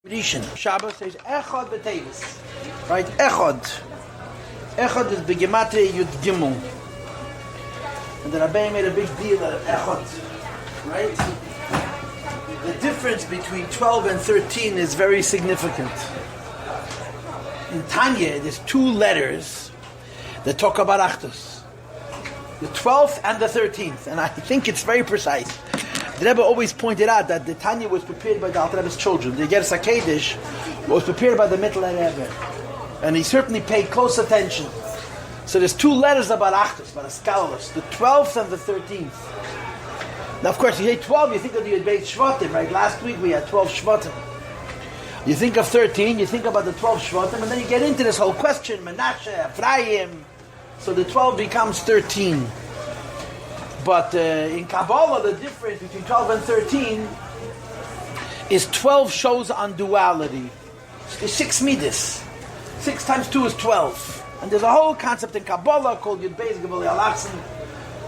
Rishon. Shabbos says Echad B'Tevis. Right? Echad. Echad is B'Gematria Yud Gimel. And the Rabbi made a big deal out of Echad. Right? The difference between 12 and 13 is very significant. In Tanya, there's two letters that talk about Achdus. The 12th and the 13th. And I think it's very precise. The Rebbe always pointed out that the Tanya was prepared by the Alter Rebbe's children. The Gersa Kodesh was prepared by the Mittler Rebbe. And he certainly paid close attention. So there's two letters about Achdus, about Askalos, the 12th and the 13th. Now, of course, you hear 12, you think of the Yud Shvatim, right? Last week we had 12 Shvatim. You think of 13, you think about the 12 Shvatim, and then you get into this whole question, Menashe, Ephraim. So the 12 becomes 13. But in Kabbalah, the difference between 12 and 13 is 12 shows on duality. There's 6 midas. 6 times 2 is 12. And there's a whole concept in Kabbalah called Yud Beis Gevali Alachsen.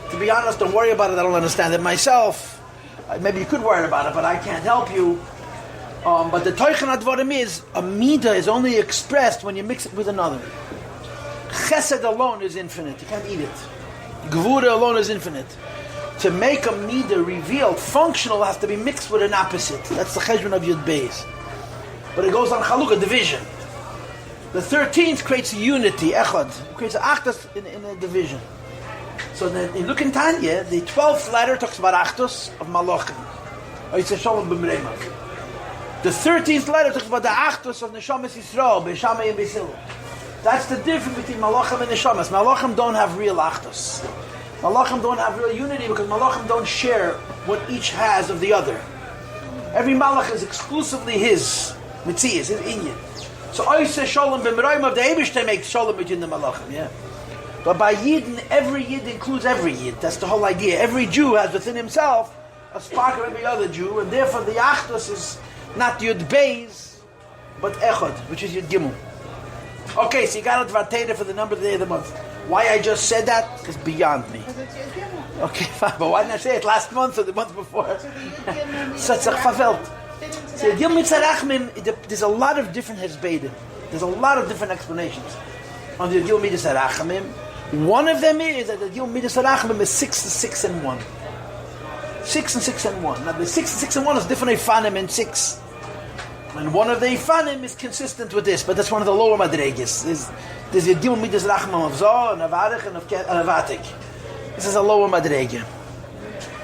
To be honest, don't worry about it. I don't understand it myself. Maybe you could worry about it, but I can't help you. But the Toichan Advarim is, a midah is only expressed when you mix it with another. Chesed alone is infinite. You can't eat it. Gevura alone is infinite. To make a midah revealed, functional, has to be mixed with an opposite. That's the cheshbon of Yud Beis. But it goes on chalukah, division. The 13th creates unity, echad. It creates achdus in a division. So then, you look in Tanya, the 12th letter talks about achdus of malachim. The 13th letter talks about the achdus of neshamas Yisrael, Beishamay and Beisil. That's the difference between malachim and neshamas. Malachim don't have real achdus. Malachim don't have real unity because Malachim don't share what each has of the other. Every Malach is exclusively his Mitzias, his Inyan. So Oiseh Sholem b'Meroim of the Eibishter makes Sholem between the Malachim, yeah. But by Yidden, every Yid includes every Yid. That's the whole idea. Every Jew has within himself a spark of every other Jew, and therefore the Achdus is not Yud Beis, but Echad, which is Yud Gimel. Okay, so you got a Dvateda for the number of the day of the month. Why I just said that is beyond me. Okay, fine, but why didn't I say it last month or the month before? There's a lot of different hezbedim. There's a lot of different explanations on the Gil Midas Harachamim. One of them is that the Gil Midas Harachamim is 6 and 6 and 1. 6 and 6 and 1. Now the 6 and 6 and 1 is different Ifanim in 6. And one of the Ifanim is consistent with this, but that's one of the lower Madregas. There's the Gil Midas Harachamim of Zoh, and of Arich, and of Avatik. This is a lower Madrege.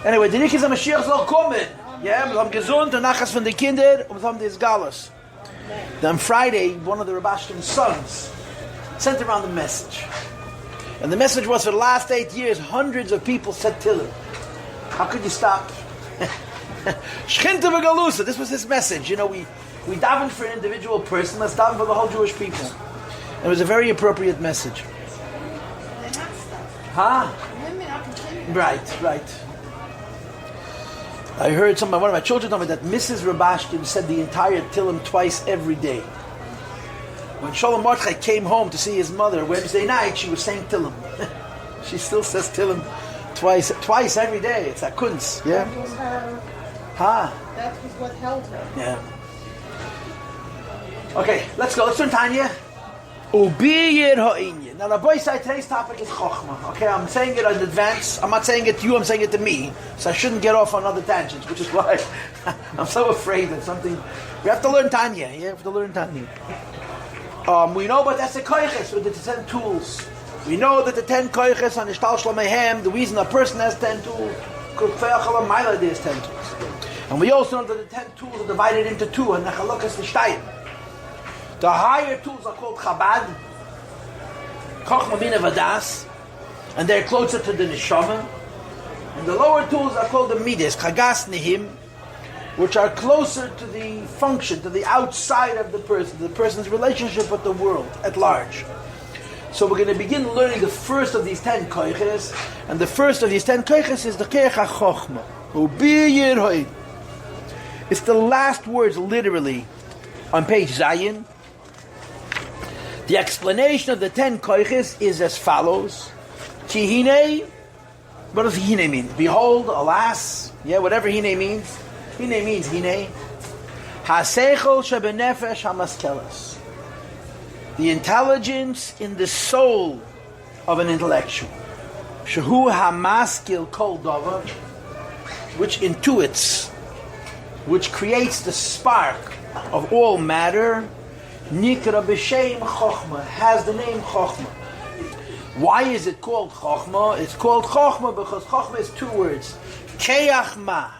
Anyway, the Nikis HaMashiach soll kommen. Yeah, wir haben gesund und Nachas von den Kindern und wir haben das Galus. Then Friday, one of the Rabashkin's sons sent around a message. And the message was, for the last 8 years, hundreds of people said Tillim. How could you stop? Shchinta v'galusa. This was his message. You know, we daven for an individual person, let's daven for the whole Jewish people. And it was a very appropriate message. Huh? Right. I heard one of my children tell me that Mrs. Rabashkin said the entire Tillim twice every day. When Sholem Mordechai came home to see his mother Wednesday night, she was saying Tillim. She still says Tillim twice every day. It's a kunz, yeah? That was her. That was what held her. Yeah. Okay, let's go. Let's turn Tanya. Ubiyir ha'inyan. Now, Rabbi said today's topic is Chochmah. Okay, I'm saying it in advance. I'm not saying it to you, I'm saying it to me. So I shouldn't get off on other tangents, which is why I'm so afraid that something... We have to learn Tanya. Yeah, we have to learn Tanya. We know about the koiches with the 10 tools. We know that the 10 koiches on the Shtal Shlomehem, the reason a person has 10 tools, there's 10 tools. And we also know that the 10 tools are divided into 2, and the Chalukas the Shtayim. The higher tools are called Chabad, Chochmah Bina Vadas, and they're closer to the Neshama. And the lower tools are called the Midas, Chagas Nihim, which are closer to the function, to the outside of the person's relationship with the world at large. So we're going to begin learning the first of these 10 koiches, and the first of these 10 koiches is the Keich HaChochmah. Ubiyir ha'in. It's the last words, literally, on page Zayin. The explanation of the 10 koiches is as follows. Hine, what does hine mean? Behold, alas, yeah, whatever hine means. Hine means hine. Haseichel shebenefesh hamaskeles. The intelligence in the soul of an intellectual. Shehu hamaskil kol davar, which intuits, which creates the spark of all matter. Nikra b'shem chokhmah, has the name chokhmah. Why is it called chokhmah? It's called chokhmah because chokhmah is two words. Keach ma,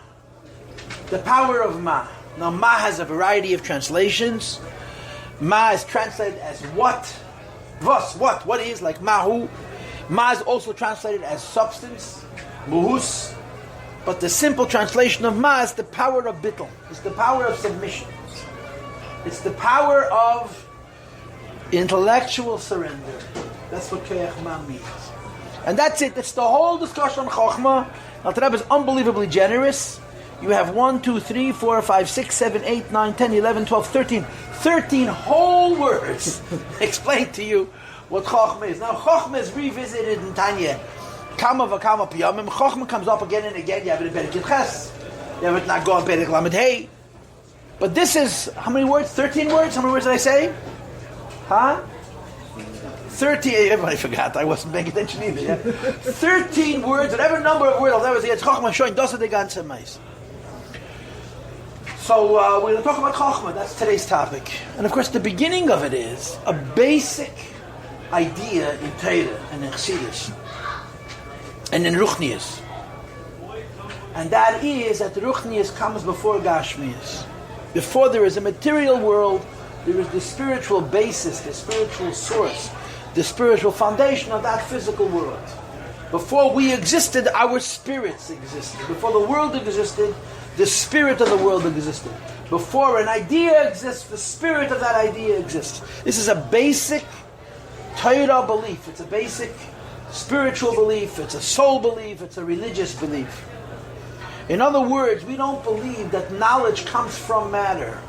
the power of ma. Now ma has a variety of translations. Ma is translated as what? Was, what is, like mahu. Ma is also translated as substance, muhus. But the simple translation of ma is the power of bittul. It's the power of submission. It's the power of intellectual surrender. That's what keach ma means. And that's it. It's the whole discussion on chokhmah. Now the Rebbe is unbelievably generous. You have 1, 2, 3, 4, 5, 6, 7, 8, 9, 10, 11, 12, 13. 13 whole words explain to you what chokhmah is. Now chokhmah is revisited in Tanya. Kama v'kama piyamim. Chokhmah comes up again and again. You have it in Perek Ches. You have it not go in Perek Lamed Hey. But this is, how many words? 13 words? How many words did I say? Huh? 13, everybody forgot. I wasn't paying attention either. Yeah? 13 words, whatever number of words I'll never say. It's chokhmah showing dosa de ganze mais. So we're going to talk about chokhmah. That's today's topic. And of course, the beginning of it is a basic idea in Torah and in Chassidus and in Ruchnius. And that is that Ruchnius comes before Gashmius. Before there is a material world, there is the spiritual basis, the spiritual source, the spiritual foundation of that physical world. Before we existed, our spirits existed. Before the world existed, the spirit of the world existed. Before an idea exists, the spirit of that idea exists. This is a basic Torah belief. It's a basic spiritual belief. It's a soul belief. It's a religious belief. In other words, we don't believe that knowledge comes from matter.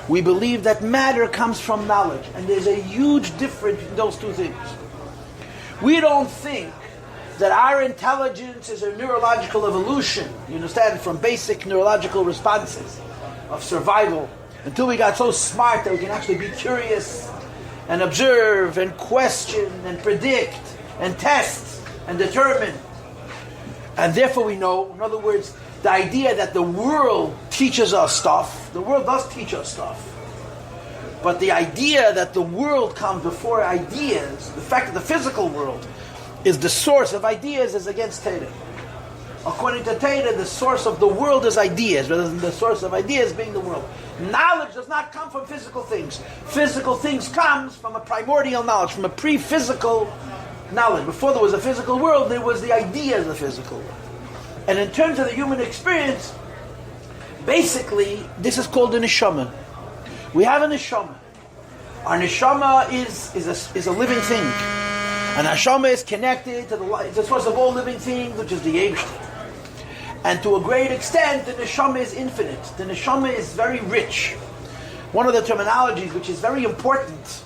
We believe that matter comes from knowledge. And there's a huge difference in those two things. We don't think that our intelligence is a neurological evolution, you understand, from basic neurological responses of survival, until we got so smart that we can actually be curious and observe and question and predict and test and determine. And therefore we know, in other words, the idea that the world teaches us stuff, the world does teach us stuff. But the idea that the world comes before ideas, the fact that the physical world is the source of ideas, is against Torah. According to Torah, the source of the world is ideas, rather than the source of ideas being the world. Knowledge does not come from physical things. Physical things comes from a primordial knowledge, from a pre-physical knowledge. Before there was a physical world, there was the idea of the physical world. And in terms of the human experience, basically, this is called the neshama. We have a neshama. Our neshama is a living thing. And neshama is connected to the source of all living things, which is the Eibishter. And to a great extent, the neshama is infinite. The neshama is very rich. One of the terminologies which is very important,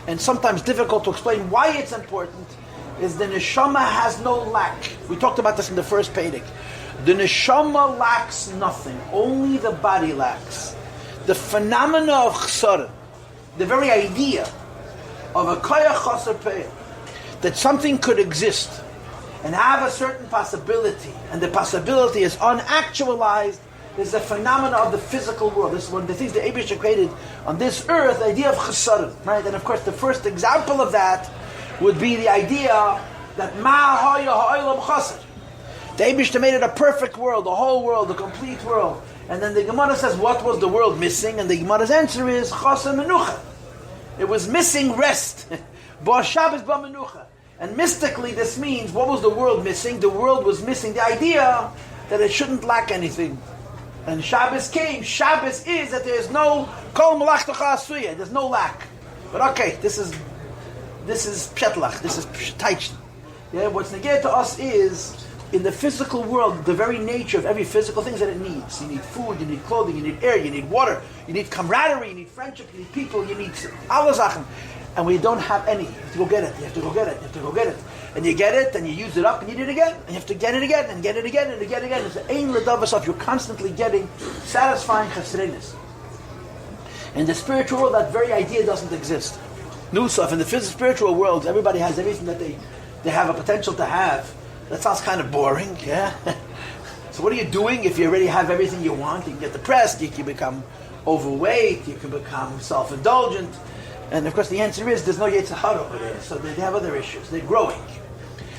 and sometimes difficult to explain why it's important, is the neshama has no lack. We talked about this in the first Pedic. The neshama lacks nothing. Only the body lacks. The phenomena of chsara, the very idea of a koyach chaser peah, that something could exist and have a certain possibility, and the possibility is unactualized, is a phenomena of the physical world. This is one of the things the Eibishter created on this earth, the idea of chesed, right? And of course, the first example of that would be the idea that ma haya ha'olam chesed. The Eibishter made it a perfect world, the whole world, the complete world. And then the Gemara says, what was the world missing? And the Gemara's answer is chesed menucha. It was missing rest. Bo Shabbos ba menucha. And mystically, this means, what was the world missing? The world was missing the idea that it shouldn't lack anything. And Shabbos came. Shabbos is that there is no kol malachtacha asuya. There's no lack. But okay, this is pshetlach. This is taich. Yeah, what's negated to us is, in the physical world, the very nature of every physical thing that it needs. You need food, you need clothing, you need air, you need water, you need camaraderie, you need friendship, you need people, you need alle Sachen. And we don't have any. You have to go get it. You have to go get it. You have to go get it. And you get it, and you use it up, and you need it again. And you have to get it again, and get it again, and get it again. It's ein ledavas of. You're constantly getting satisfying chesrenis. In the spiritual world, that very idea doesn't exist. Nusaf, in the spiritual world, everybody has everything that they have a potential to have. That sounds kind of boring, yeah? So what are you doing if you already have everything you want? You can get depressed, you can become overweight, you can become self-indulgent. And of course the answer is, there's no Yetzer Hara over there. So they have other issues. They're growing.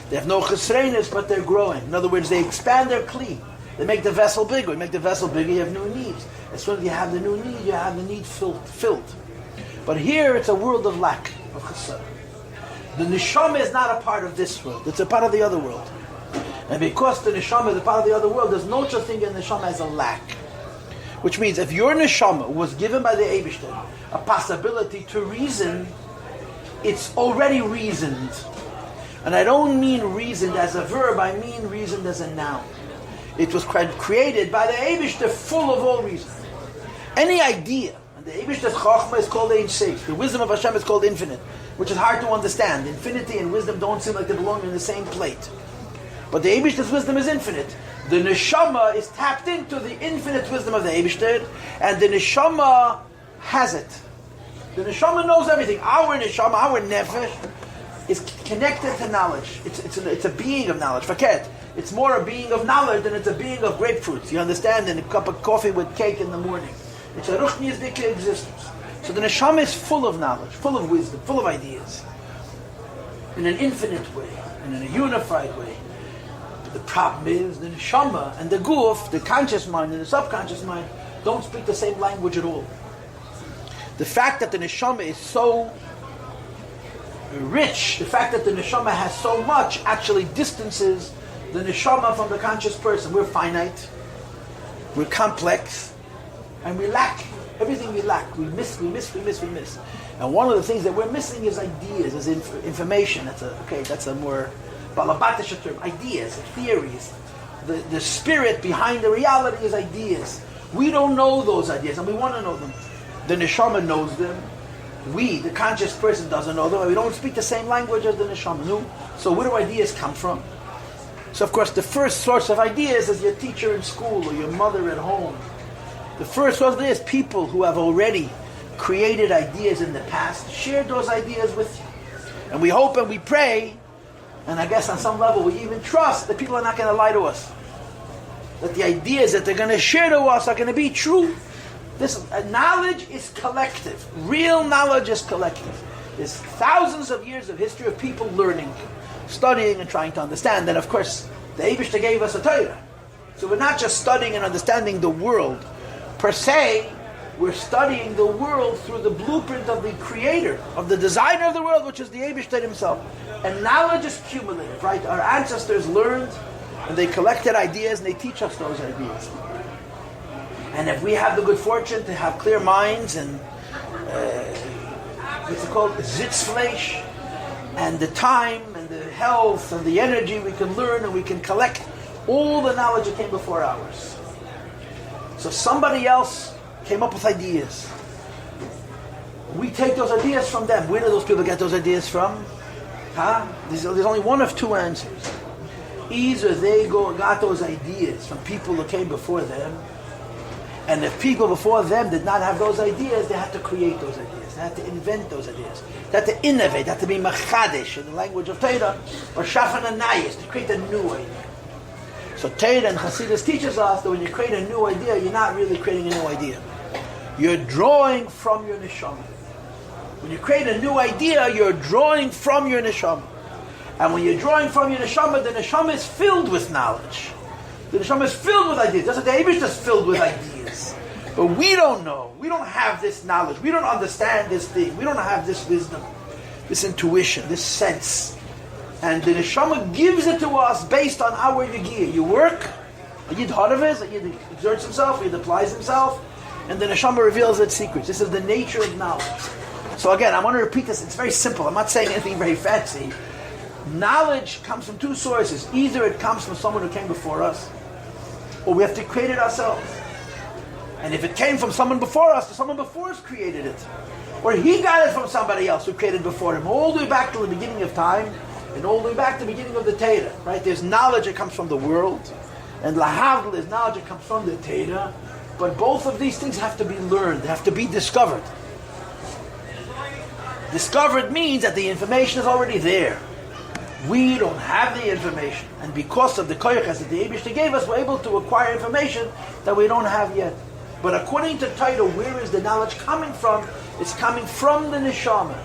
They have no chesrenis, but they're growing. In other words, they expand their kli. They make the vessel bigger. You make the vessel bigger, you have new needs. As soon as you have the new need, you have the need filled. But here it's a world of lack, of chesed. The neshama is not a part of this world. It's a part of the other world. And because the neshama is a part of the other world, there's no such thing in neshama as a lack. Which means if your neshama was given by the Eibishter a possibility to reason, it's already reasoned. And I don't mean reasoned as a verb, I mean reasoned as a noun. It was created by the Eibishter full of all reason. Any idea, and the Eibishter's Chochmah is called Ein Sof, the wisdom of Hashem is called infinite, which is hard to understand. Infinity and wisdom don't seem like they belong in the same plate. But the Eibishter's wisdom is infinite. The neshama is tapped into the infinite wisdom of the Eibishter, and the neshama has it. The neshama knows everything. Our neshama, our nefesh, is connected to knowledge. It's a being of knowledge. Forget. It's more a being of knowledge than it's a being of grapefruits. You understand? And a cup of coffee with cake in the morning. It's a ruchnius dike existence. So the neshama is full of knowledge, full of wisdom, full of ideas. In an infinite way, and in a unified way. But the problem is the neshama and the guf, the conscious mind and the subconscious mind, don't speak the same language at all. The fact that the neshama is so rich, the fact that the neshama has so much, actually distances the neshama from the conscious person. We're finite, we're complex, and we lack. Everything we lack. We miss. And one of the things that we're missing is ideas, is information. That's a more balabatisha term. Ideas, theories. The spirit behind the reality is ideas. We don't know those ideas, and we want to know them. The neshama knows them. We, the conscious person, doesn't know them. We don't speak the same language as the neshama. No. So where do ideas come from? So of course the first source of ideas is your teacher in school or your mother at home. The first source of ideas is people who have already created ideas in the past, shared those ideas with you. And we hope and we pray, and I guess on some level we even trust that people are not going to lie to us. That the ideas that they're going to share to us are going to be true. This knowledge is collective. Real knowledge is collective. There's thousands of years of history of people learning, studying and trying to understand. And of course, the Eibishter gave us a Torah. So we're not just studying and understanding the world per se, we're studying the world through the blueprint of the creator, of the designer of the world, which is the Eibishter himself. And knowledge is cumulative, right? Our ancestors learned, and they collected ideas, and they teach us those ideas. And if we have the good fortune to have clear minds and what's it called, Sitzfleisch, and the time and the health and the energy, we can learn and we can collect all the knowledge that came before ours. So somebody else came up with ideas. We take those ideas from them. Where do those people get those ideas from? There's only one of two answers. Either they got those ideas from people who came before them, and if people before them did not have those ideas, they had to create those ideas. They had to invent those ideas. They had to innovate. They had to be machadish in the language of Torah, or shafan anayis, to create a new idea. So Torah and Hasidus teaches us that when you create a new idea, you're not really creating a new idea. You're drawing from your neshama. When you create a new idea, you're drawing from your neshama. And when you're drawing from your neshama, the neshama is filled with knowledge. The neshama is filled with ideas. That's what the Eibishter is filled with ideas. But we don't know. We don't have this knowledge. We don't understand this thing. We don't have this wisdom, this intuition, this sense. And the neshama gives it to us based on our yagiyah. You work, a yid haravis, a yid exerts himself, a yid applies himself, and the neshama reveals its secrets. This is the nature of knowledge. So again, I want to repeat this. It's very simple. I'm not saying anything very fancy. Knowledge comes from two sources. Either it comes from someone who came before us, or we have to create it ourselves. And if it came from someone before us, someone before us created it. Or he got it from somebody else who created before him, all the way back to the beginning of time, and all the way back to the beginning of the Torah. Right? There's knowledge that comes from the world, and lahavdil is knowledge that comes from the Torah. But both of these things have to be learned, have to be discovered. Discovered means that the information is already there. We don't have the information. And because of the koyachas that the Eibishter gave us, we're able to acquire information that we don't have yet. But according to Torah, where is the knowledge coming from? It's coming from the neshama.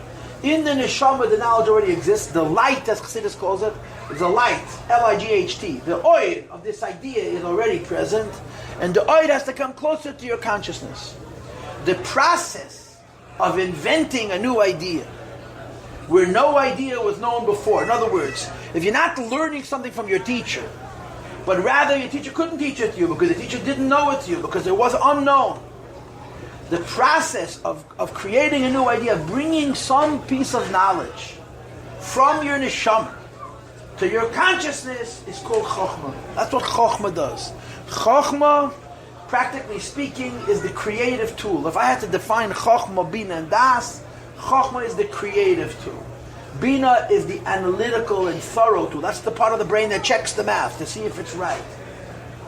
In the neshama, the knowledge already exists. The light, as Chassidus calls it, is the light, L-I-G-H-T. The oil of this idea is already present, and the oil has to come closer to your consciousness. The process of inventing a new idea, where no idea was known before. In other words, if you're not learning something from your teacher, but rather your teacher couldn't teach it to you because the teacher didn't know it to you, because it was unknown. The process of creating a new idea, bringing some piece of knowledge from your neshama to your consciousness is called chokhmah. That's what chokhmah does. Chokhmah, practically speaking, is the creative tool. If I had to define chokhmah, bina, and das, chokhmah is the creative tool. Bina is the analytical and thorough tool. That's the part of the brain that checks the math to see if it's right.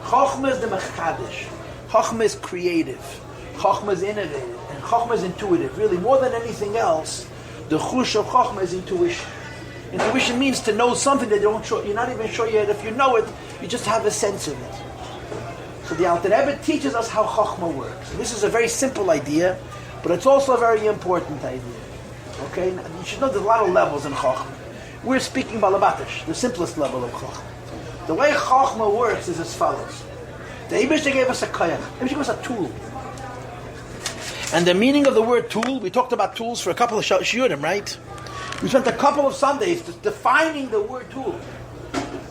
Chokhmah is the mechadish. Chokhmah is creative. Chokhmah is innovative, and Chokhmah is intuitive. Really, more than anything else, the chush of Chokhmah is intuition. Intuition means to know something that you're not even sure yet. If you know it, you just have a sense of it. So the Alter Rebbe teaches us how Chokhmah works. And this is a very simple idea, but it's also a very important idea. Okay, now, you should know there's a lot of levels in Chokhmah. We're speaking Balabatish, the simplest level of Chokhmah. The way Chokhmah works is as follows. The Eibishter gave us a koyach. The Eibishter gave us a tool. And the meaning of the word tool, we talked about tools for a couple of shiurim, right? We spent a couple of Sundays defining the word tool.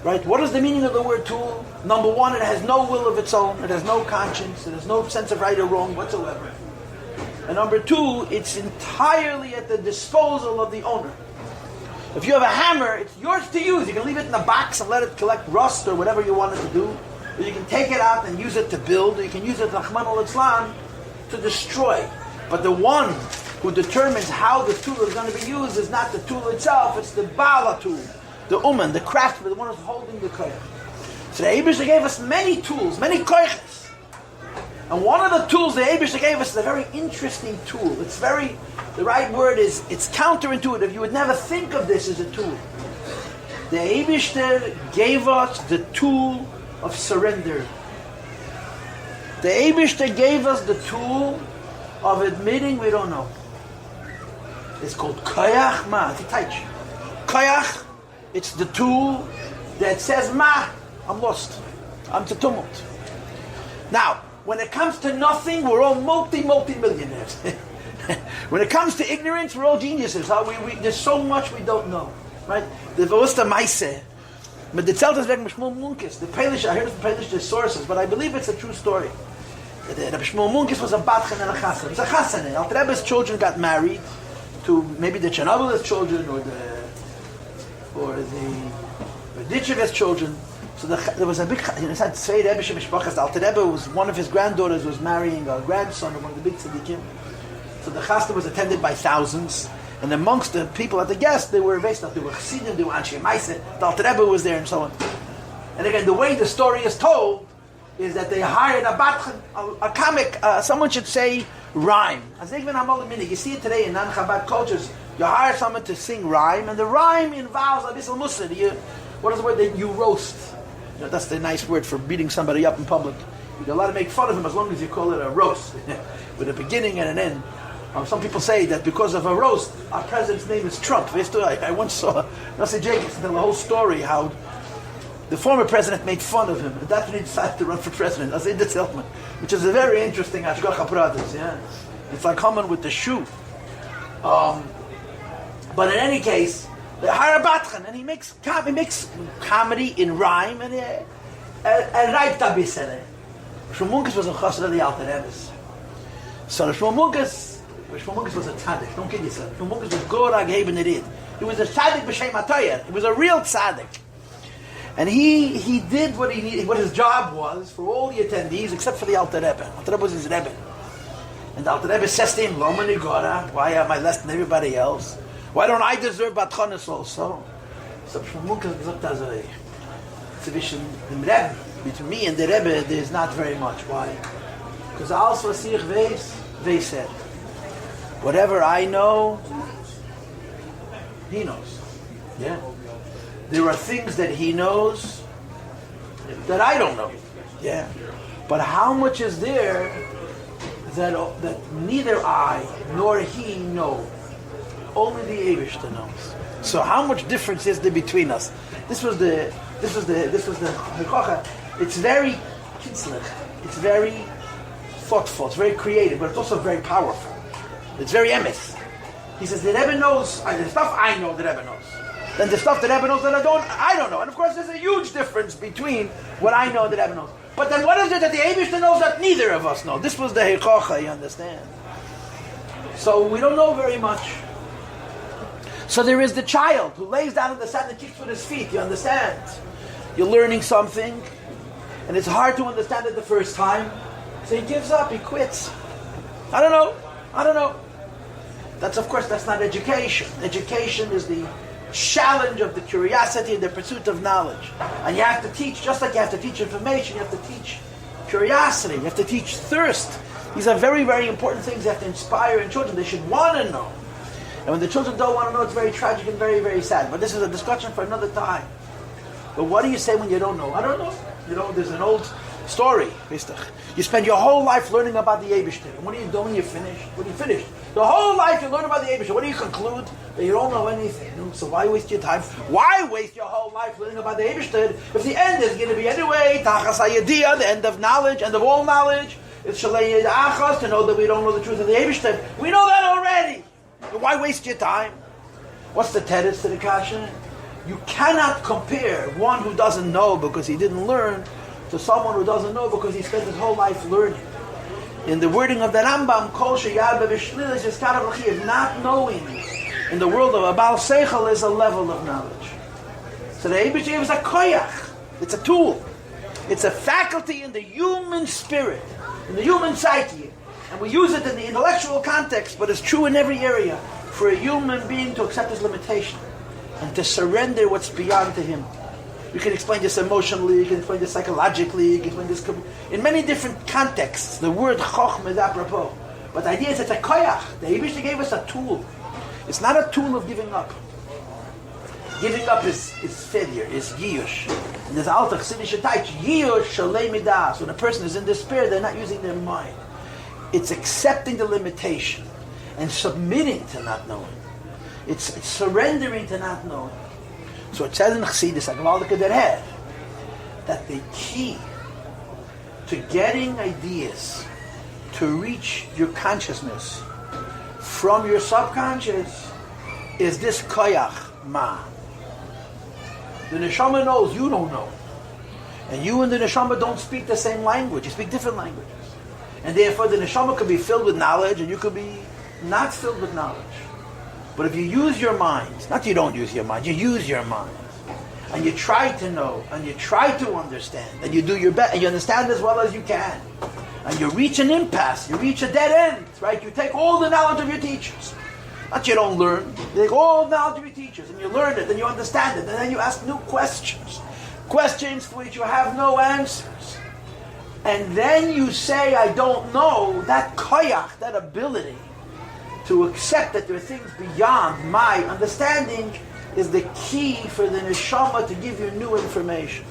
Right? What is the meaning of the word tool? Number one, it has no will of its own. It has no conscience. It has no sense of right or wrong whatsoever. And number two, it's entirely at the disposal of the owner. If you have a hammer, it's yours to use. You can leave it in a box and let it collect rust or whatever you want it to do. Or you can take it out and use it to build. Or you can use it, Rahman al-Islam, to destroy. But the one who determines how the tool is going to be used is not the tool itself, it's the Bala tool, the Uman, the craftsman, the one who's holding the koyach. So the Eibishter gave us many tools, many koyachs. And one of the tools the Eibishter gave us is a very interesting tool. It's very, the right word is, it's counterintuitive. You would never think of this as a tool. The Eibishter gave us the tool of surrender. The Eibishter gave us the tool of admitting we don't know. It's called koyach ma. It's a taich. Koyach, it's the tool that says ma, I'm lost. I'm to tumult. Now, when it comes to nothing, we're all multi-millionaires. When it comes to ignorance, we're all geniuses. There's so much we don't know. Right? The Vosta Maise. But the Tzelt is wegen Shmuel Munkis. The Pelish, I heard from Pelish the sources, but I believe it's a true story. Rabbi Shmuel Munkis was a batchen and a chassan. It was a chassan. Alter Rebbe's children got married to maybe the Chernobyl's children or the Ditchev's children. So there was a big, inside Tzvei Rebbe Shemishpachas, Alter Rebbe was, one of his granddaughters was marrying a grandson of one of the big tzaddikim. So the chasna was attended by thousands. And amongst the people at the guests, they were based on, they were chassidim, they were anshe maise, the Alter Rebbe was there and so on. And again, the way the story is told is that they hired a comic, someone should say rhyme. You see it today in non-Chabad cultures, you hire someone to sing rhyme, and the rhyme involves a bissel musar. What is the word that you roast? That's the nice word for beating somebody up in public. You're allowed to make fun of him as long as you call it a roast, with a beginning and an end. Some people say that because of a roast, our president's name is Trump. I once saw Yossi Jacobs tell the whole story how the former president made fun of him, and that's when he decided to run for president. As in the Tiltman, which is a very interesting Hashgacha Pratis. Yeah, it's like common with the shoe. But in any case, they hire a batchen, and he makes comedy in rhyme, and writes a bisschen. Shmuel Munkis was a chassid of the Alter Rebbe's. So Shmuel Munkis was a tzaddik. Don't kid yourself. Shmuel Munkis was gorag heben erid. He was a tzaddik b'shem atayah. He was a real tzaddik. And he did what he needed, what his job was for all the attendees except for the Alter Rebbe. Alter Rebbe was his Rebbe. And the Alter Rebbe says to him, Lo mani gora, why am I less than everybody else? Why don't I deserve batchonis also? So Shmuel Munkis gesagt, also, between me and the Rebbe, there's not very much. Why? Because alles was ich weiß, weiß er. Whatever I know, he knows. Yeah. There are things that he knows that I don't know. Yeah. But how much is there that neither I nor he know? Only the Eibishter knows. So how much difference is there between us? This was the Hikocha. It's very kitzlich. It's very thoughtful. It's very creative, but it's also very powerful. It's very emes. He says the Rebbe knows the stuff I know. The Rebbe knows. Then the stuff the Rebbe knows that I don't know. And of course, there's a huge difference between what I know and the Rebbe knows. But then what is it that the Eibishter knows that neither of us know? This was the Hikocha. You understand? So we don't know very much. So there is the child who lays down in the sand and kicks with his feet. You understand? You're learning something, and it's hard to understand it the first time. So he gives up. He quits. I don't know. That's not education. Education is the challenge of the curiosity and the pursuit of knowledge. And you have to teach, just like you have to teach information, you have to teach curiosity. You have to teach thirst. These are very, very important things you have to inspire in children. They should want to know. And when the children don't want to know, it's very tragic and very, very sad. But this is a discussion for another time. But what do you say when you don't know? I don't know. You know, there's an old story. You spend your whole life learning about the Eibishter. And what do you do when you finish? When you finish, the whole life you learn about the Eibishter. What do you conclude? That you don't know anything. So why waste your time? Why waste your whole life learning about the Eibishter if the end is going to be anyway, Tachas HaYediyah, the end of knowledge, end of all knowledge. It's Shalei Achas, to know that we don't know the truth of the Eibishter. We know that already. Why waste your time? What's the teretz to the kasha? You cannot compare one who doesn't know because he didn't learn to someone who doesn't know because he spent his whole life learning. In the wording of the Rambam, kol sheyarbe v'shlilas is karav l'chiv. Not knowing in the world of a Baal Seichel is a level of knowledge. So the Eibishter is a koyach. It's a tool. It's a faculty in the human spirit, in the human psyche. And we use it in the intellectual context, but it's true in every area for a human being to accept his limitation and to surrender what's beyond to him. You can explain this emotionally, you can explain this psychologically, you can explain this in many different contexts. The word chochmah is apropos. But the idea is it's a koyach. The Eibishter gave us a tool. It's not a tool of giving up. Giving up is failure, is yiyush. And there's alta chassidische taich, yiyush shalei midas. When a person is in despair, they're not using their mind. It's accepting the limitation and submitting to not knowing. It's surrendering to not knowing. So it says in Chassidus, that the key to getting ideas to reach your consciousness from your subconscious is this koyach ma. The neshama knows, you don't know. And you and the neshama don't speak the same language. You speak different languages. And therefore the neshama could be filled with knowledge and you could be not filled with knowledge. But if you use your mind, not you don't use your mind, you use your mind. And you try to know, and you try to understand, and you do your best, and you understand as well as you can. And you reach an impasse, you reach a dead end, right? You take all the knowledge of your teachers. Not you don't learn, you take all the knowledge of your teachers, and you learn it, and you understand it, and then you ask new questions. Questions for which you have no answers. And then you say, I don't know, that koyach, that ability to accept that there are things beyond my understanding is the key for the neshama to give you new information.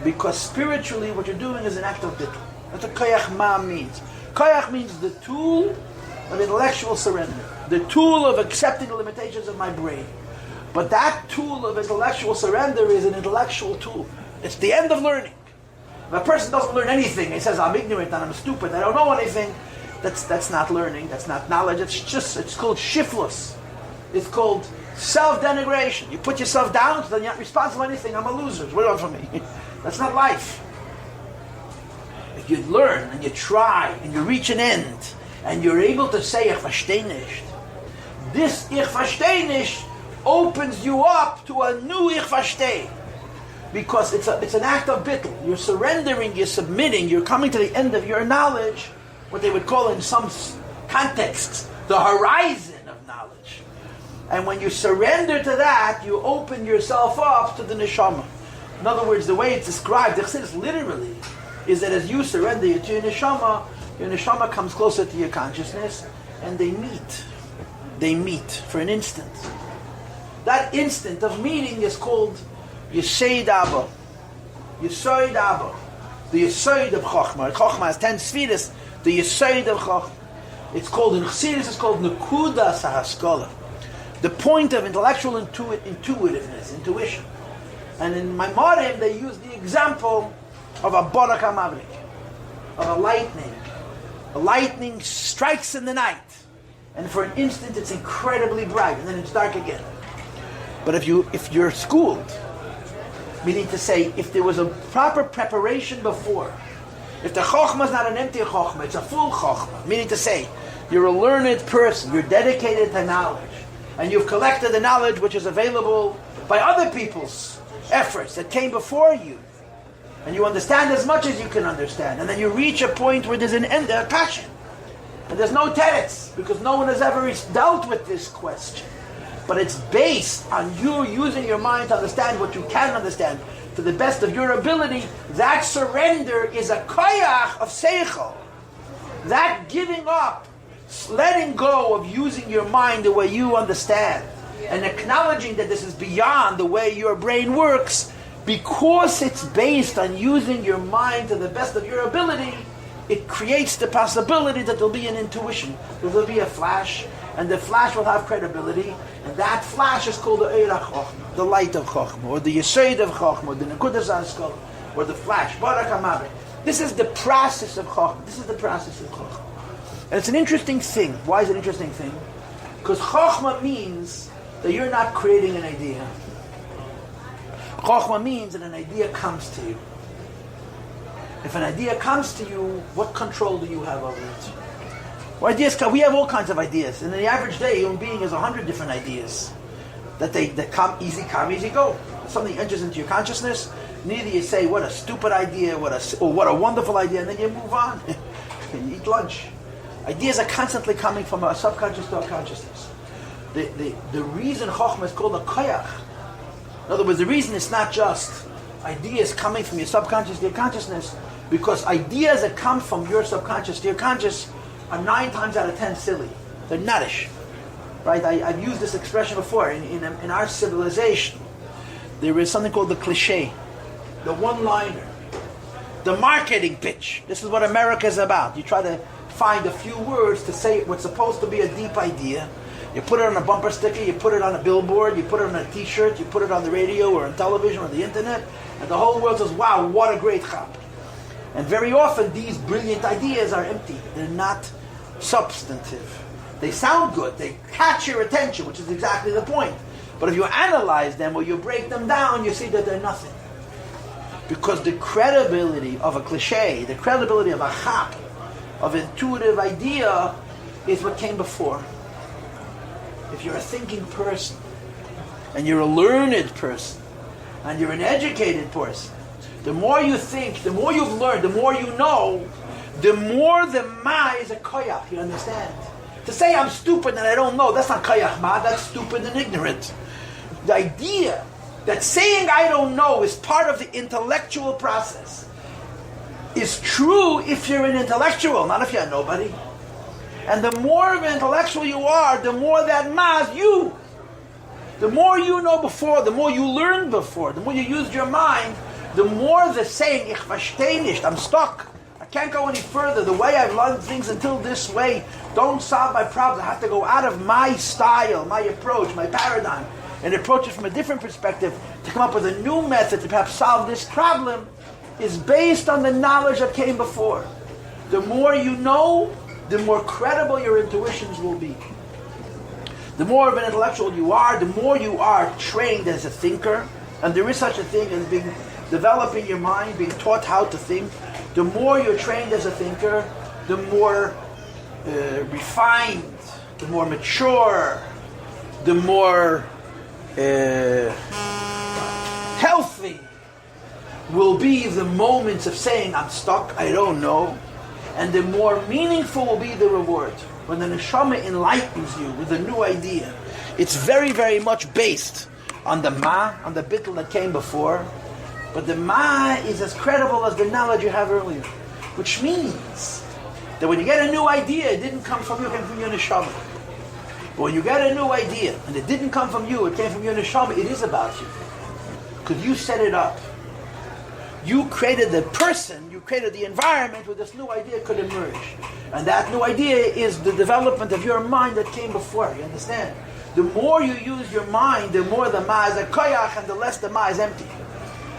Because spiritually what you're doing is an act of bittul. That's what koyach ma means. Koyach means the tool of intellectual surrender. The tool of accepting the limitations of my brain. But that tool of intellectual surrender is an intellectual tool. It's the end of learning. If a person doesn't learn anything, he says, I'm ignorant and I'm stupid, I don't know anything, that's not learning, that's not knowledge, it's called shiflus. It's called self-denigration. You put yourself down, so then you're not responsible for anything, I'm a loser, what do you want from me? That's not life. If you learn and you try and you reach an end and you're able to say, ich versteh nicht, this ich versteh nicht opens you up to a new ich versteh. Because it's an act of bittul. You're surrendering, you're submitting, you're coming to the end of your knowledge, what they would call in some contexts, the horizon of knowledge. And when you surrender to that, you open yourself up to the neshama. In other words, the way it's described, the Chassidus literally, is that as you surrender to your neshama comes closer to your consciousness, and they meet. They meet for an instant. That instant of meeting is called Yesod Abba. Yesod Abba. The Yesod of Chochmah. Chochmah has 10 spheres. The Yesod of Chochmah. It's called, in Chassidus, it's called Nekudas HaHaskalah. The point of intellectual intuitiveness, intuition. And in Maimorim, they use the example of a Barak HaMavrik, of a lightning. A lightning strikes in the night. And for an instant, it's incredibly bright, and then it's dark again. But if you're schooled, meaning to say, if there was a proper preparation before, if the chokhmah is not an empty chokhmah, it's a full chokhmah, meaning to say, you're a learned person, you're dedicated to knowledge, and you've collected the knowledge which is available by other people's efforts that came before you, and you understand as much as you can understand, and then you reach a point where there's an end, a passion, and there's no teretz, because no one has ever dealt with this question. But it's based on you using your mind to understand what you can understand to the best of your ability. That surrender is a koyach of seichel. That giving up, letting go of using your mind the way you understand, and acknowledging that this is beyond the way your brain works, because it's based on using your mind to the best of your ability, it creates the possibility that there'll be an intuition, there'll be a flash, and the flash will have credibility, and that flash is called the Eirach Chochmah, the light of Chochmah, or the Yesod of Chochmah, the Nekudas HaSkolah, or the flash, Barak HaMavrik. This is the process of Chochmah. This is the process of Chochmah. And it's an interesting thing. Why is it an interesting thing? Because Chochmah means that you're not creating an idea. Chochmah means that an idea comes to you. If an idea comes to you, what control do you have over it? Well, ideas come. We have all kinds of ideas. And in the average day, a human being has 100 different ideas that come, easy go. Something enters into your consciousness. Neither you say, what a stupid idea, or what a wonderful idea, and then you move on. You eat lunch. Ideas are constantly coming from our subconscious to our consciousness. The reason Chochmah is called a koyach, in other words, the reason it's not just ideas coming from your subconscious to your consciousness, because ideas that come from your subconscious to your conscious are 9 times out of 10 silly. They're nuttish. Right? I've used this expression before. In our civilization, there is something called the cliche, the one-liner, the marketing pitch. This is what America is about. You try to find a few words to say what's supposed to be a deep idea. You put it on a bumper sticker, you put it on a billboard, you put it on a t-shirt, you put it on the radio or on television or the internet, and the whole world says, wow, what a great chap. And very often these brilliant ideas are empty. They're not substantive. They sound good, they catch your attention, which is exactly the point. But if you analyze them or you break them down, you see that they're nothing. Because the credibility of a cliche, the credibility of a chap, of an intuitive idea, is what came before. If you're a thinking person, and you're a learned person, and you're an educated person, the more you think, the more you've learned, the more you know, the more the ma is a koyach, you understand? To say I'm stupid and I don't know, that's not koyach ma, that's stupid and ignorant. The idea that saying I don't know is part of the intellectual process is true if you're an intellectual, not if you're nobody. And the more of an intellectual you are, the more that ma is you. The more you know before, the more you learned before, the more you used your mind, the more the saying, ich versteh nicht, I'm stuck. I can't go any further. The way I've learned things until this way don't solve my problems. I have to go out of my style, my approach, my paradigm, and approach it from a different perspective to come up with a new method to perhaps solve this problem is based on the knowledge that came before. The more you know, the more credible your intuitions will be. The more of an intellectual you are, the more you are trained as a thinker, and there is such a thing as developing your mind, being taught how to think. The more you're trained as a thinker, the more refined, the more mature, the more healthy will be the moments of saying, I'm stuck, I don't know, and the more meaningful will be the reward. When the neshama enlightens you with a new idea, it's very, very much based on the ma, on the bittul that came before, But the ma is as credible as the knowledge you have earlier. Which means that when you get a new idea, it didn't come from you, it came from your neshama. But when you get a new idea, and it didn't come from you, it came from your neshama, it is about you. Because you set it up. You created the person, you created the environment where this new idea could emerge. And that new idea is the development of your mind that came before, you understand? The more you use your mind, the more the ma is a koyach, and the less the ma is empty.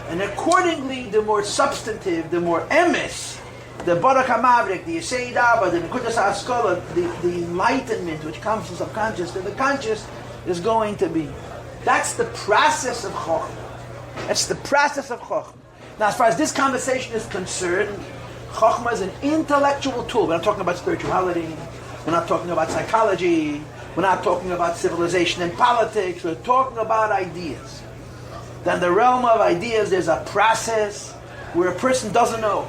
And accordingly, the more substantive, the more emes, the barak hamavrik, the yesei daba, the nekudas ha'askola, the enlightenment which comes from subconscious to the conscious is going to be. That's the process of chokhmah. That's the process of chokhmah. Now, as far as this conversation is concerned, chokhmah is an intellectual tool. We're not talking about spirituality. We're not talking about psychology. We're not talking about civilization and politics. We're talking about ideas. Then the realm of ideas, there's a process where a person doesn't know.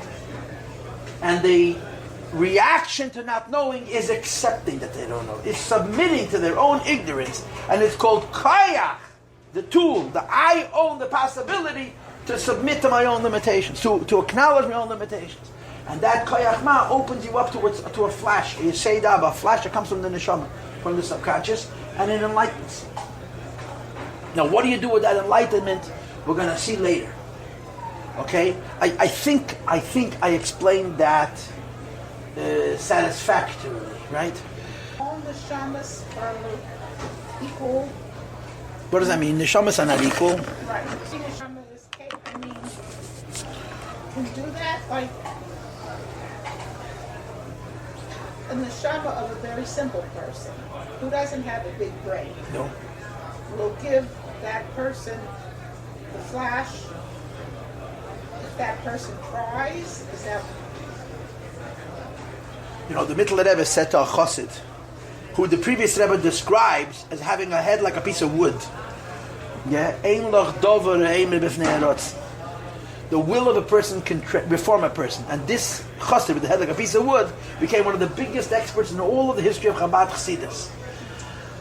And the reaction to not knowing is accepting that they don't know. It's submitting to their own ignorance. And it's called kayach, the tool, I own the possibility to submit to my own limitations, to acknowledge my own limitations. And that kayach ma opens you up to a flash, a yesei daba, a flash that comes from the neshama, from the subconscious, and it enlightens. Now, what do you do with that enlightenment? We're going to see later. Okay? I think I explained that satisfactorily, right? All the shamas are equal. What does that mean? The shamas are not equal? Right. See, the shama is can do that, like a neshama of a very simple person who doesn't have a big brain. No. Will give that person the flash. If that person tries, is that... You know, the Mittler Rebbe said to a chassid, who the previous Rebbe describes as having a head like a piece of wood. Yeah, ein loch dover eimer b'fnei harotz. The will of a person can reform a person. And this chassid with the head like a piece of wood became one of the biggest experts in all of the history of Chabad Chassidus.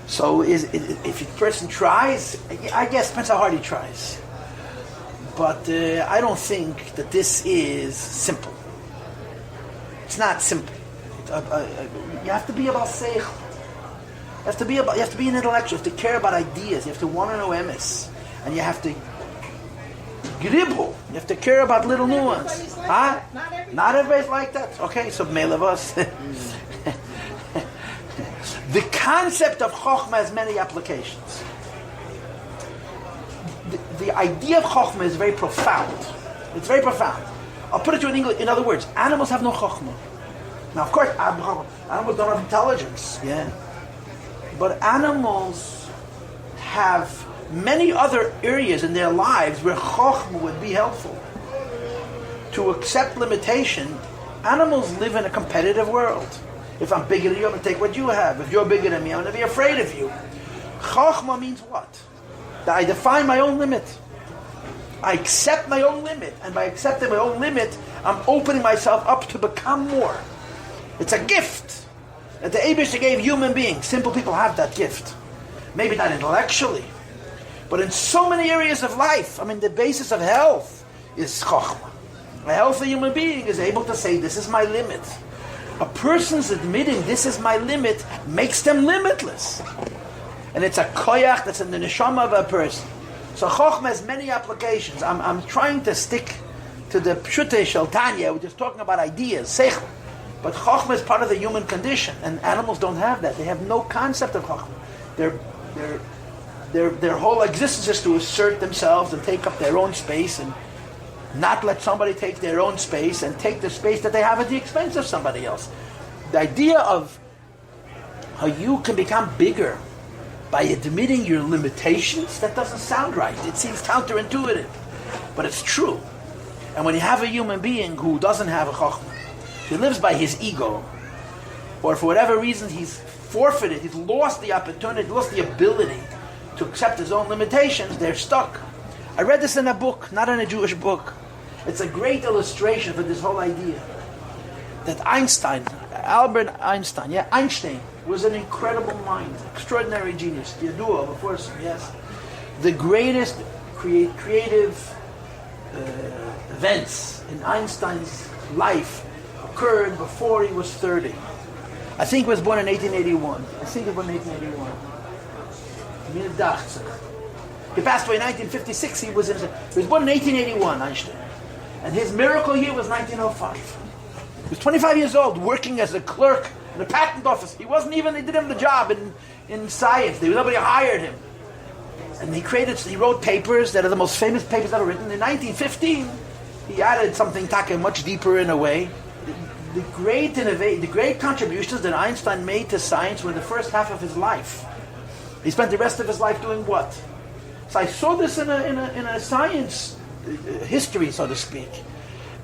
So if a person tries, I guess it depends how hard he tries. But I don't think that this is simple. It's not simple. You have to be about seichel. You have to be an intellectual. You have to care about ideas. You have to want to know emes, and you have to gribble. You have to care about little nuance. Not everybody's like that. Okay, so male of us. The concept of chokhmah has many applications. The idea of chokhmah is very profound. It's very profound. I'll put it to you in English. In other words, animals have no chokhmah. Now, of course, animals don't have intelligence. Yeah. But animals have many other areas in their lives where chokhmah would be helpful. To accept limitation, animals live in a competitive world. If I'm bigger than you, I'm going to take what you have. If you're bigger than me, I'm going to be afraid of you. Chokhmah means what? That I define my own limit. I accept my own limit. And by accepting my own limit, I'm opening myself up to become more. It's a gift that the Eibishter gave human beings. Simple people have that gift. Maybe not intellectually, but in so many areas of life. I mean, the basis of health is chokhmah. A healthy human being is able to say, this is my limit. A person's admitting this is my limit makes them limitless. And it's a koyach that's in the neshama of a person. So chokhmah has many applications. I'm trying to stick to the pshutei shel Tanya. We're just talking about ideas, seichel. But chokhmah is part of the human condition, and animals don't have that. They have no concept of chokhmah. Their whole existence is to assert themselves and take up their own space and not let somebody take their own space and take the space that they have at the expense of somebody else. The idea of how you can become bigger by admitting your limitations, that doesn't sound right. It seems counterintuitive. But it's true. And when you have a human being who doesn't have a chokhmah, he lives by his ego, or for whatever reason he's forfeited, he's lost the opportunity, lost the ability to accept his own limitations, they're stuck. I read this in a book, not in a Jewish book. It's a great illustration for this whole idea. That Albert Einstein was an incredible mind, extraordinary genius, Yadua before some, yes. The greatest creative events in Einstein's life occurred before he was 30. I think he was born in 1881. He passed away in 1956. He was born in 1881, Einstein. And his miracle year was 1905. He was 25 years old, working as a clerk in a patent office. He didn't have the job in science. Nobody hired him. And he wrote papers that are the most famous papers ever written. In 1915, he added something much deeper in a way. The great contributions that Einstein made to science were the first half of his life. He spent the rest of his life doing what? So I saw this in a science history, so to speak,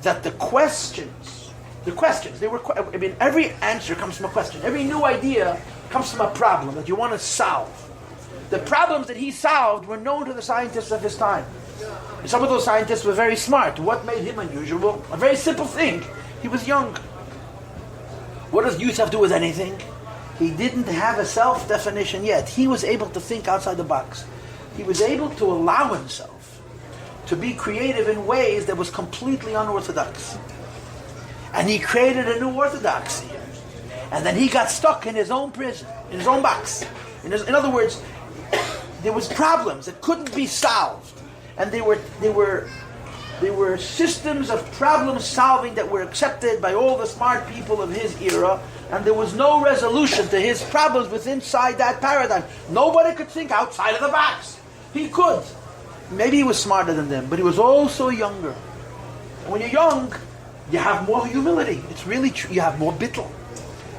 that every answer comes from a question. Every new idea comes from a problem that you want to solve. The problems that he solved were known to the scientists of his time. And some of those scientists were very smart. What made him unusual? A very simple thing. He was young. What does youth have to do with anything? He didn't have a self-definition yet. He was able to think outside the box. He was able to allow himself to be creative in ways that was completely unorthodox. And he created a new orthodoxy. And then he got stuck in his own prison, in his own box. In other words, there was problems that couldn't be solved. And they were systems of problem solving that were accepted by all the smart people of his era, and there was no resolution to his problems within that paradigm. Nobody could think outside of the box. He could. Maybe he was smarter than them, but he was also younger. And when you're young, you have more humility. It's really true. You have more bittul.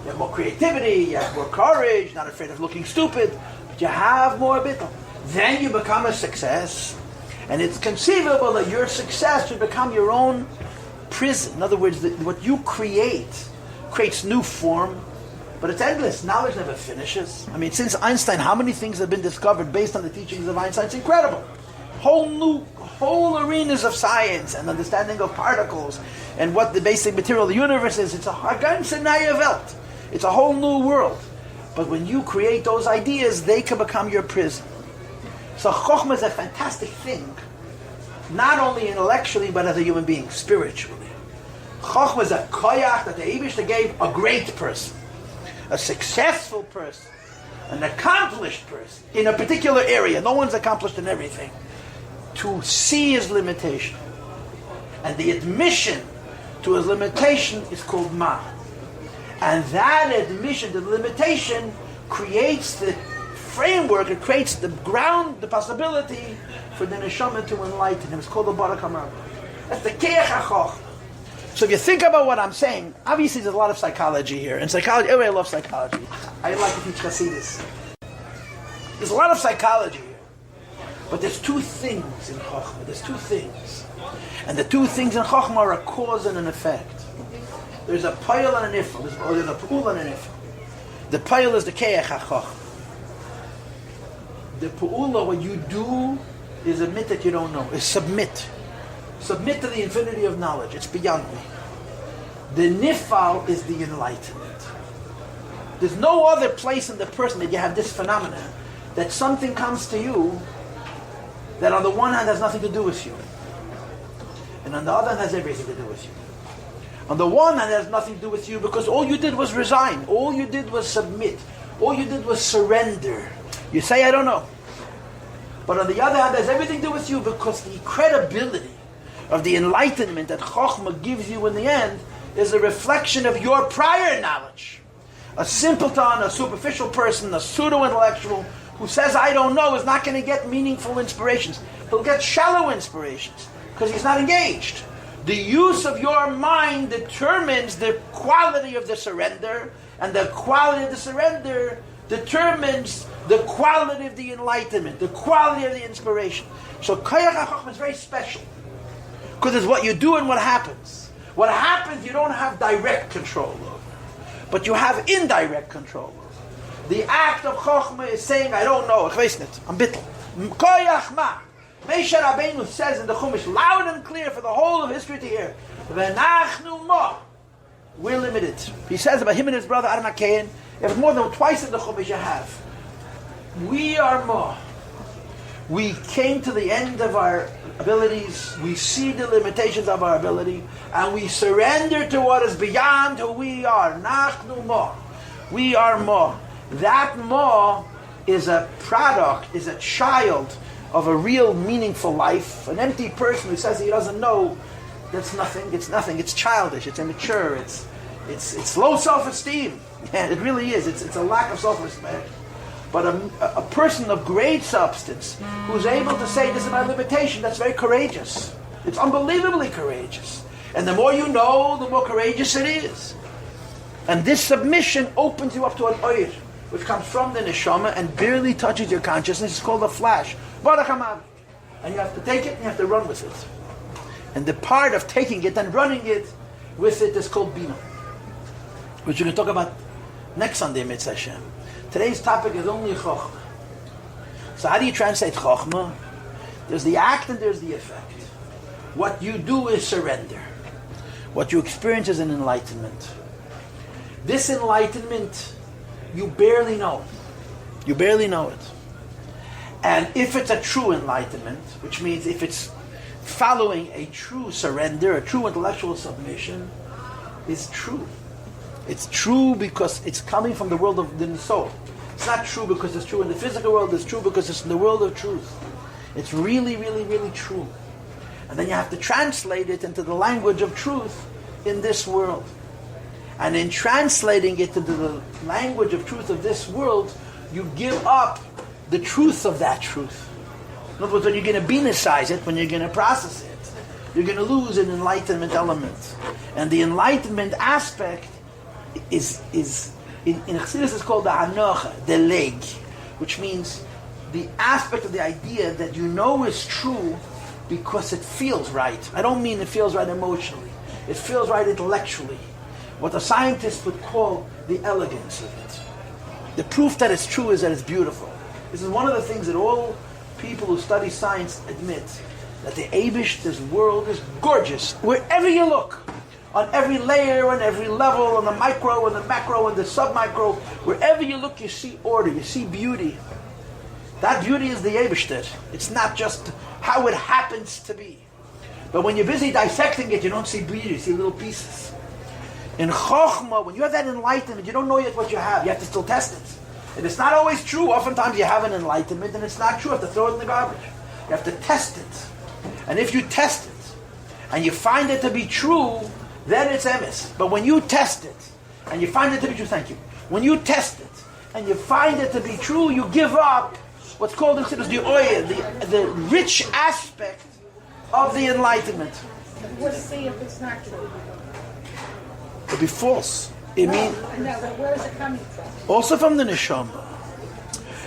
You have more creativity. You have more courage. Not afraid of looking stupid. But you have more bittul. Then you become a success. And it's conceivable that your success should become your own prison. In other words, what you creates new form, but it's endless. Knowledge never finishes. I mean, since Einstein, how many things have been discovered based on the teachings of Einstein? It's incredible. Whole arenas of science and understanding of particles and what the basic material of the universe is. It's a ganze neue Welt. It's a whole new world. But when you create those ideas, they can become your prison. So Chokhmah is a fantastic thing, not only intellectually, but as a human being, spiritually. Chokhmah is a koyach that the Eibishter gave a great person, a successful person, an accomplished person in a particular area. No one's accomplished in everything. To see his limitation. And the admission to his limitation is called ma. And that admission to the limitation creates the framework, it creates the ground, the possibility for the neshama to enlighten him. It's called the Barak HaMarba. That's the Keach HaChoch. So if you think about what I'm saying, obviously there's a lot of psychology here. And psychology, everybody loves psychology. I like to teach Hasidus. There's a lot of psychology here. But there's two things in Chokhmah. There's two things. And the two things in Chokhmah are a cause and an effect. There's a Paltiel and an Ifal. There's a Pu'ul and an Ifal. The Paltiel is the Keach HaChoch. The Pu'ula, what you do, is admit that you don't know. Is submit. Submit to the infinity of knowledge. It's beyond me. The Nifal is the enlightenment. There's no other place in the person that you have this phenomenon, that something comes to you that on the one hand has nothing to do with you, and on the other hand has everything to do with you. On the one hand it has nothing to do with you because all you did was resign. All you did was submit. All you did was surrender. You say, I don't know. But on the other hand, there's everything to do with you because the credibility of the enlightenment that Chokhmah gives you in the end is a reflection of your prior knowledge. A simpleton, a superficial person, a pseudo-intellectual who says, I don't know, is not going to get meaningful inspirations. He'll get shallow inspirations because he's not engaged. The use of your mind determines the quality of the surrender, and the quality of the surrender determines the quality of the enlightenment, the quality of the inspiration. So Koyach HaChokhmah is very special because it's what you do and what happens. What happens you don't have direct control over, but you have indirect control over. The act of Chokhmah is saying, I don't know, ich weiß nicht, I'm bittel. Koyach ma. Moshe Rabbeinu says in the Chumash, loud and clear for the whole of history to hear, V'nachnu mo. We're limited. He says about him and his brother Aaron HaKayin, if more than twice in the Chumash you have, we are more. We came to the end of our abilities. We see the limitations of our ability, and we surrender to what is beyond who we are. Nachnu mo. We are mo. That mo is a product, is a child of a real meaningful life. An empty person who says he doesn't know, that's nothing. It's nothing. It's childish. It's immature. It's low self-esteem. Yeah, it really is. It's a lack of self-respect. But a person of great substance who's able to say, this is my limitation, that's very courageous. It's unbelievably courageous. And the more you know, the more courageous it is. And this submission opens you up to an oir, which comes from the neshama and barely touches your consciousness. It's called a flash. And you have to take it and you have to run with it. And the part of taking it and running it with it is called bina, which we're going to talk about next Sunday, Mitzvah Hashem. Today's topic is only chokhmah. So how do you translate chokhmah? There's the act and there's the effect. What you do is surrender. What you experience is an enlightenment. This enlightenment, you barely know. You barely know it. And if it's a true enlightenment, which means if it's following a true surrender, a true intellectual submission, is true. It's true because it's coming from the world of the soul. It's not true because it's true in the physical world. It's true because it's in the world of truth. It's really, really, really true. And then you have to translate it into the language of truth in this world. And in translating it into the language of truth of this world, you give up the truth of that truth. In other words, when you're going to benesize it, when you're going to process it, you're going to lose an enlightenment element. And the enlightenment aspect is in Chassidus is called the hanocha, the leg, which means the aspect of the idea that you know is true because it feels right. I don't mean it feels right emotionally. It feels right intellectually. What the scientists would call the elegance of it. The proof that it's true is that it's beautiful. This is one of the things that all people who study science admit, that the Eibush, this world is gorgeous. Wherever you look, on every layer, on every level, on the micro, on the macro, on the sub-micro, wherever you look, you see order, you see beauty. That beauty is the Eibush. It's not just how it happens to be. But when you're busy dissecting it, you don't see beauty, you see little pieces. In Chokhmah, when you have that enlightenment, you don't know yet what you have. You have to still test it. And it's not always true. Oftentimes you have an enlightenment and it's not true. You have to throw it in the garbage. You have to test it. And if you test it and you find it to be true, then it's emes. But when you test it and you find it to be true, thank you. When you test it and you find it to be true, you give up what's called in Chassidus the oil, the rich aspect of the enlightenment. We'll see if it's not true. It would be false. No, but where is it coming from? Also from the neshama.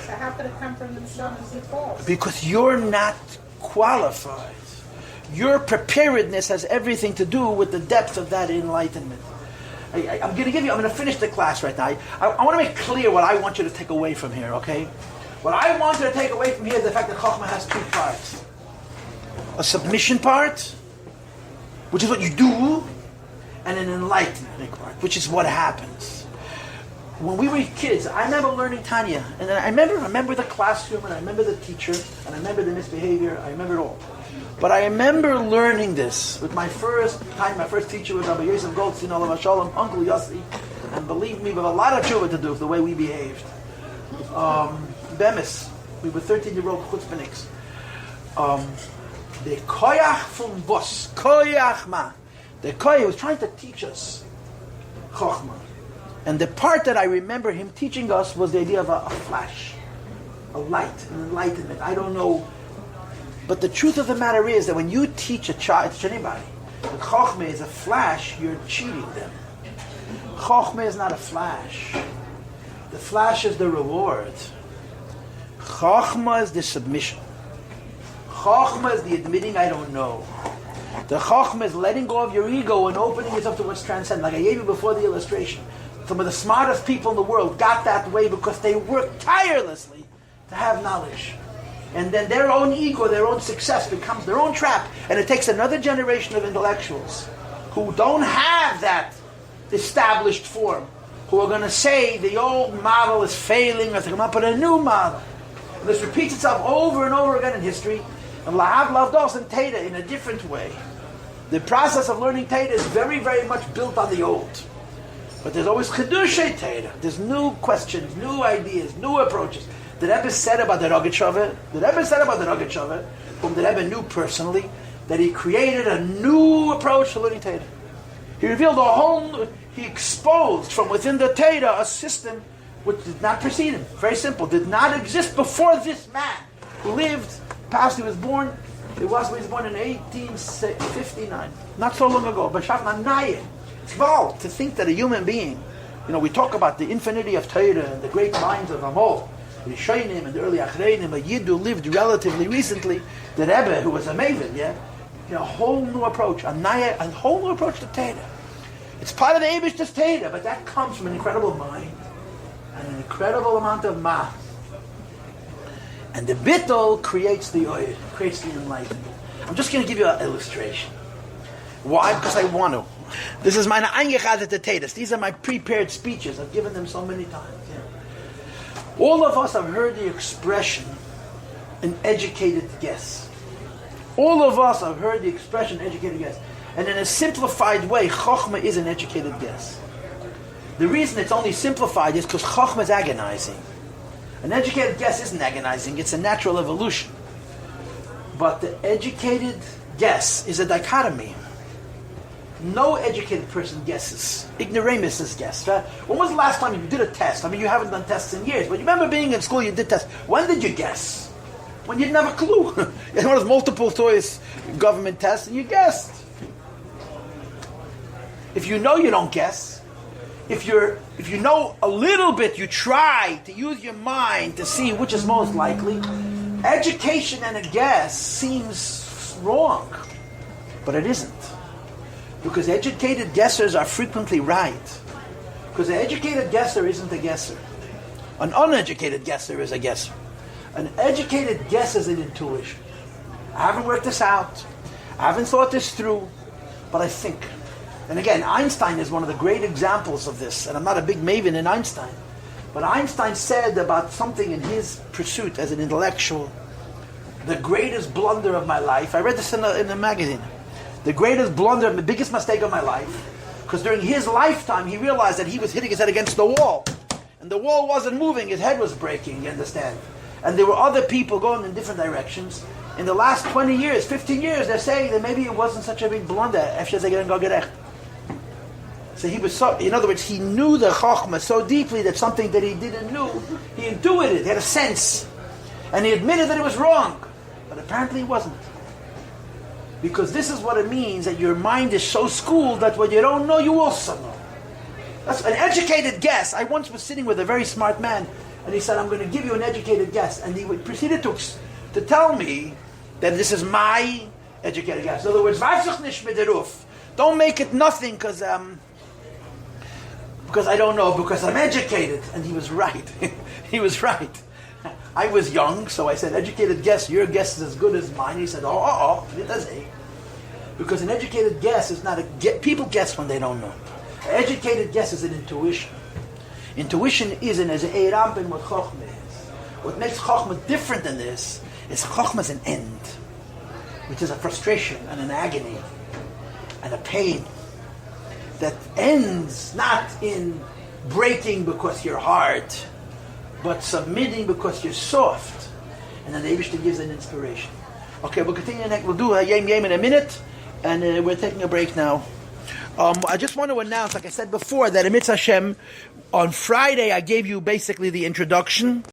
So how could it come from the neshama and be false? Because you're not qualified. Your preparedness has everything to do with the depth of that enlightenment. I'm going to finish the class right now. I want to make clear what I want you to take away from here, okay? What I want you to take away from here is the fact that Chokhmah has two parts. A submission part, which is what you do, and an enlightenment part, which is what happens. When we were kids, I remember learning Tanya, and I remember the classroom, and I remember the teacher, and I remember the misbehavior, I remember it all. But I remember learning this with my first teacher was Rabbi Yossi Goldstein, Olav Shalom, Uncle Yossi, and believe me, with a lot of tshuva to do with the way we behaved. Bemis, we were 13-year-old chutzpahniks. The koyach from Bos, koyach ma. The koyach was trying to teach us chokhmah. And the part that I remember him teaching us was the idea of a flash, a light, an enlightenment. I don't know. But the truth of the matter is that when you teach a child, to anybody, that chokhmah is a flash, you're cheating them. Chokhmah is not a flash. The flash is the reward. Chokhmah is the submission. Chokhmah is the admitting I don't know. The chokhmah is letting go of your ego and opening yourself to what's transcendent. Like I gave you before the illustration. Some of the smartest people in the world got that way because they worked tirelessly to have knowledge. And then their own ego, their own success becomes their own trap. And it takes another generation of intellectuals who don't have that established form, who are going to say the old model is failing, or to come up with a new model. And this repeats itself over and over again in history. And Lahav Lavdos and Teda in a different way. The process of learning Teda is very, very much built on the old. But there's always Chedushay Teda. There's new questions, new ideas, new approaches. The Rebbe said about the Rogatchover, whom the Rebbe knew personally, that he created a new approach to learning Teda. He revealed he exposed from within the Teda a system which did not precede him. Very simple. Did not exist before this man who lived, past he was born. He was born in 1859. Not so long ago. It's wild to think that a human being, we talk about the infinity of Torah and the great minds of Amol, the Rishonim and the early Achreinim, a Yid who lived relatively recently, the Rebbe who was a Maven, a whole new approach, a whole new approach to Torah. It's part of the Eibishter's Torah, but that comes from an incredible mind and an incredible amount of ma. And the bittul creates the oil, creates the enlightenment. I'm just going to give you an illustration. Why? Because I want to. This is my eingechadet Torahs. These are my prepared speeches. I've given them so many times. All of us have heard the expression, an educated guess. All of us have heard the expression, educated guess. And in a simplified way, Chochmah is an educated guess. The reason it's only simplified is because Chochmah is agonizing. An educated guess isn't agonizing, it's a natural evolution. But the educated guess is a dichotomy. No educated person guesses. Ignoramus guess. Right? When was the last time you did a test? I mean, you haven't done tests in years, but you remember being in school, you did tests. When did you guess? When you didn't have a clue. You had one of those multiple choice government tests, and you guessed. If you know, you don't guess. If you know a little bit, you try to use your mind to see which is most likely. Education and a guess seems wrong, but it isn't. Because educated guessers are frequently right. Because an educated guesser isn't a guesser. An uneducated guesser is a guesser. An educated guess is an intuition. I haven't worked this out. I haven't thought this through, but I think. And again, Einstein is one of the great examples of this. And I'm not a big maven in Einstein. But Einstein said about something in his pursuit as an intellectual, the greatest blunder of my life. I read this in a magazine. The greatest blunder, the biggest mistake of my life. Because during his lifetime, he realized that he was hitting his head against the wall. And the wall wasn't moving, his head was breaking, you understand? And there were other people going in different directions. In the last 20 years, 15 years, they're saying that maybe it wasn't such a big blunder. So he was so, in other words, he knew the Chochmah so deeply that something that he didn't know, he intuited, he had a sense. And he admitted that it was wrong. But apparently it wasn't. Because this is what it means, that your mind is so schooled that what you don't know, you also know. That's an educated guess. I once was sitting with a very smart man, and he said, I'm going to give you an educated guess. And he proceeded to tell me that this is my educated guess. In other words, don't make it nothing because I don't know, because I'm educated. And he was right. He was right. I was young, so I said, educated guess, your guess is as good as mine. He said, it does. Because an educated guess is not people guess when they don't know. An educated guess is an intuition. Intuition isn't as a rampin what Chochmah is. What makes Chochmah different than this is Chochmah is an end, which is a frustration and an agony and a pain that ends not in breaking because you're hard, but submitting because you're soft. And then the Eibishter gives an inspiration. Okay, we'll continue next. We'll do a yem in a minute, and we're taking a break now. I just want to announce, like I said before, that Emitz Hashem, on Friday I gave you basically the introduction.